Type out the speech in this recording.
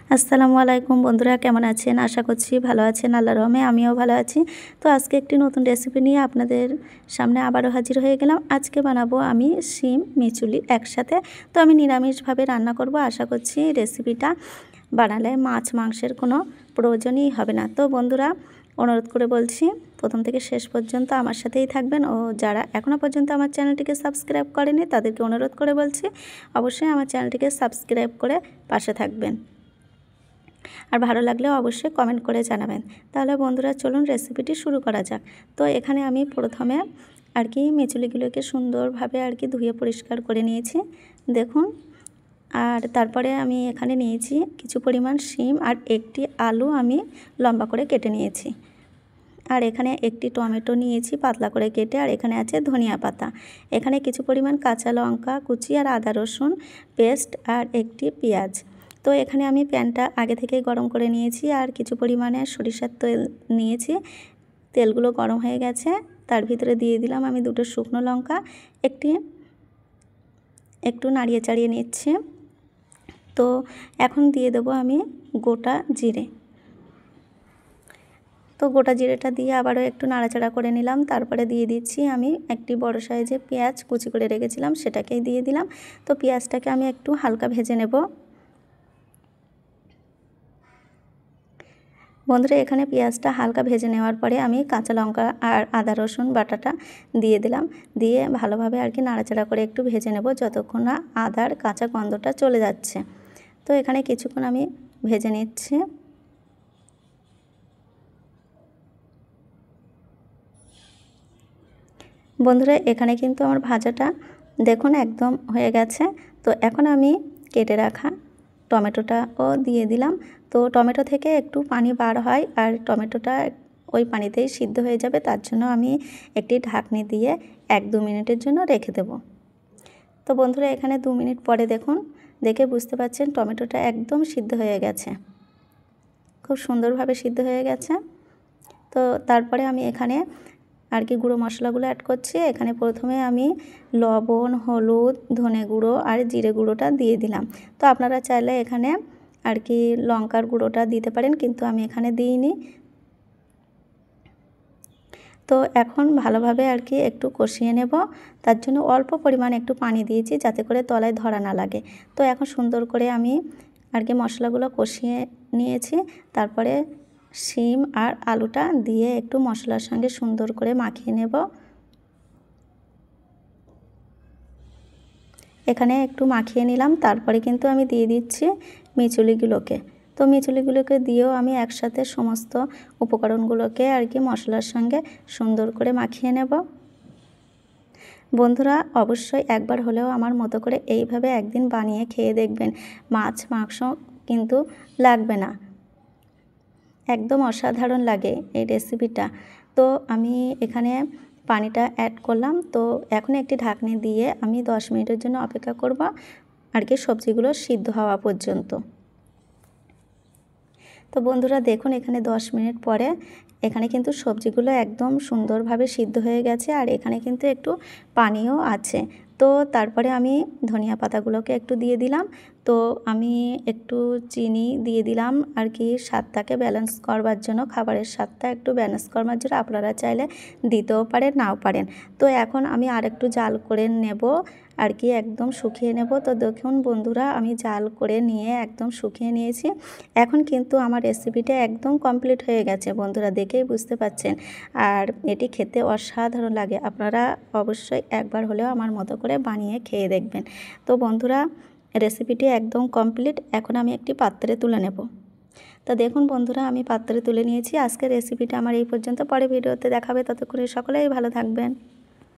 আসসালামু আলাইকুম বন্ধুরা, কেমন আছেন? আশা করছি ভালো আছেন। আল্লাহর রহমতে আমিও ভালো আছি। তো আজকে একটি নতুন রেসিপি নিয়ে আপনাদের সামনে আবারও হাজির হয়ে গেলাম। আজকে বানাবো আমি শিম মিচুলি একসাথে। তো আমি নিরামিষভাবে রান্না করব। আশা করছি রেসিপিটা বানালে মাছ মাংসের কোনো প্রয়োজনই হবে না। তো বন্ধুরা, অনুরোধ করে বলছি প্রথম থেকে শেষ পর্যন্ত আমার সাথেই থাকবেন, ও যারা এখনও পর্যন্ত আমার চ্যানেলটিকে সাবস্ক্রাইব করেনি তাদেরকে অনুরোধ করে বলছি অবশ্যই আমার চ্যানেলটিকে সাবস্ক্রাইব করে পাশে থাকবেন। আর ভালো লাগলেও অবশ্যই কমেন্ট করে জানাবেন। তাহলে বন্ধুরা চলুন রেসিপিটি শুরু করা যাক। তো এখানে আমি প্রথমে মেচুলিগুলোকে সুন্দরভাবে ধুয়ে পরিষ্কার করে নিয়েছি, দেখুন। আর তারপরে আমি এখানে নিয়েছি কিছু পরিমাণ শিম আর একটি আলু আমি লম্বা করে কেটে নিয়েছি। আর এখানে একটি টমেটো নিয়েছি পাতলা করে কেটে, আর এখানে আছে ধনিয়া পাতা। এখানে কিছু পরিমাণ কাঁচা লঙ্কা কুচি আর আদা রসুন পেস্ট আর একটি পেঁয়াজ। তো এখানে আমি প্যানটা আগে থেকেই গরম করে নিয়েছি আর কিছু পরিমাণে সরিষার তেল নিয়েছি। তেলগুলো গরম হয়ে গেছে, তার ভিতরে দিয়ে দিলাম আমি দুটো শুকনো লঙ্কা, একটু নাড়িয়ে চাড়িয়ে নিচ্ছি। তো এখন দিয়ে দেবো আমি গোটা জিরে। তো গোটা জিরেটা দিয়ে আবারও একটু নাড়াচাড়া করে নিলাম। তারপরে দিয়ে দিচ্ছি আমি একটি বড় সাইজে পেঁয়াজ কুচি করে রেখেছিলাম, সেটাকেই দিয়ে দিলাম। তো পেঁয়াজটাকে আমি একটু হালকা ভেজে নেব। বন্ধুরা, এখানে পেঁয়াজটা হালকা ভেজে নেওয়ার পরে আমি কাঁচা লঙ্কা আর আদা রসুন বাটাটা দিয়ে দিলাম। দিয়ে ভালোভাবে নাড়াচাড়া করে একটু ভেজে নেব যতক্ষণ না আদার কাঁচা গন্ধটা চলে যাচ্ছে। তো এখানে কিছুক্ষণ আমি ভেজে নিচ্ছি। বন্ধুরা, এখানে কিন্তু আমার ভাজাটা দেখুন একদম হয়ে গেছে। তো এখন আমি কেটে রাখা টমেটোটাও দিয়ে দিলাম। তো টমেটো থেকে একটু পানি বার হয় আর টমেটোটা ওই পানিতেই সিদ্ধ হয়ে যাবে, তার জন্য আমি একটি ঢাকনি দিয়ে 1-2 মিনিটের জন্য রেখে দেব। তো বন্ধুরা, এখানে 2 মিনিট পরে দেখুন, দেখে বুঝতে পারছেন টমেটোটা একদম সিদ্ধ হয়ে গেছে, খুব সুন্দরভাবে সিদ্ধ হয়ে গেছে। তো তারপরে আমি এখানে গুঁড়ো মশলাগুলো অ্যাড করছি। এখানে প্রথমে আমি লবণ, হলুদ, ধনে গুঁড়ো আর জিরে গুঁড়োটা দিয়ে দিলাম। তো আপনারা চাইলে এখানে লঙ্কার গুঁড়োটা দিতে পারেন, কিন্তু আমি এখানে দিইনি। তো এখন ভালোভাবে একটু কষিয়ে নেব, তার জন্য অল্প পরিমাণ একটু পানি দিয়েছি যাতে করে তলায় ধরা না লাগে। তো এখন সুন্দর করে আমি মশলাগুলো কষিয়ে নিয়েছি। তারপরে শিম আর আলুটা দিয়ে একটু মশলার সঙ্গে সুন্দর করে মাখিয়ে নেব। এখানে একটু মাখিয়ে নিলাম, তারপরে কিন্তু আমি দিয়ে দিচ্ছি মিচুলিগুলোকে। তো মিচুলিগুলোকে দিয়েও আমি একসাথে সমস্ত উপকরণগুলোকে মশলার সঙ্গে সুন্দর করে মাখিয়ে নেব। বন্ধুরা, অবশ্যই একবার হলেও আমার মতো করে এইভাবে একদিন বানিয়ে খেয়ে দেখবেন। মাছ মাংস কিন্তু লাগবে না, একদম অসাধারণ লাগে এই রেসিপিটা। তো আমি এখানে পানিটা অ্যাড করলাম। তো এখন একটি ঢাকনি দিয়ে আমি 10 মিনিটের জন্য অপেক্ষা করব সবজিগুলো সিদ্ধ হওয়া পর্যন্ত। তো বন্ধুরা দেখুন, এখানে 10 মিনিট পরে এখানে কিন্তু সবজিগুলো একদম সুন্দরভাবে সিদ্ধ হয়ে গেছে, আর এখানে কিন্তু একটু পানিও আছে। তো তারপরে আমি ধনিয়া পাতাগুলোকে একটু দিয়ে দিলাম। তো আমি একটু চিনি দিয়ে দিলাম স্বাদটাকে ব্যালেন্স করবার জন্য, খাবারের স্বাদটা একটু ব্যালেন্স করবার জন্য। আপনারা চাইলে দিতেও পারেন, নাও পারেন। তো এখন আমি আরেকটু জাল করে নেব, একদম শুকিয়ে নেব। তো দেখুন বন্ধুরা, আমি জাল করে নিয়ে একদম শুকিয়ে নিয়েছি। এখন কিন্তু আমার রেসিপিটা একদম কমপ্লিট হয়ে গেছে বন্ধুরা, দেখেই বুঝতে পাচ্ছেন। আর এটি খেতে অসাধারণ লাগে। আপনারা অবশ্যই একবার হলেও আমার মতো করে বানিয়ে খেয়ে দেখবেন। তো বন্ধুরা, রেসিপিটি একদম কমপ্লিট। এখন আমি একটি পাত্রে তুলে নেব। তো দেখুন বন্ধুরা, আমি পাত্রে তুলে নিয়েছি। আজকের রেসিপিটা আমার এই পর্যন্ত। পরে ভিডিওতে দেখাবে, ততক্ষণে সকলেই ভালো থাকবেন।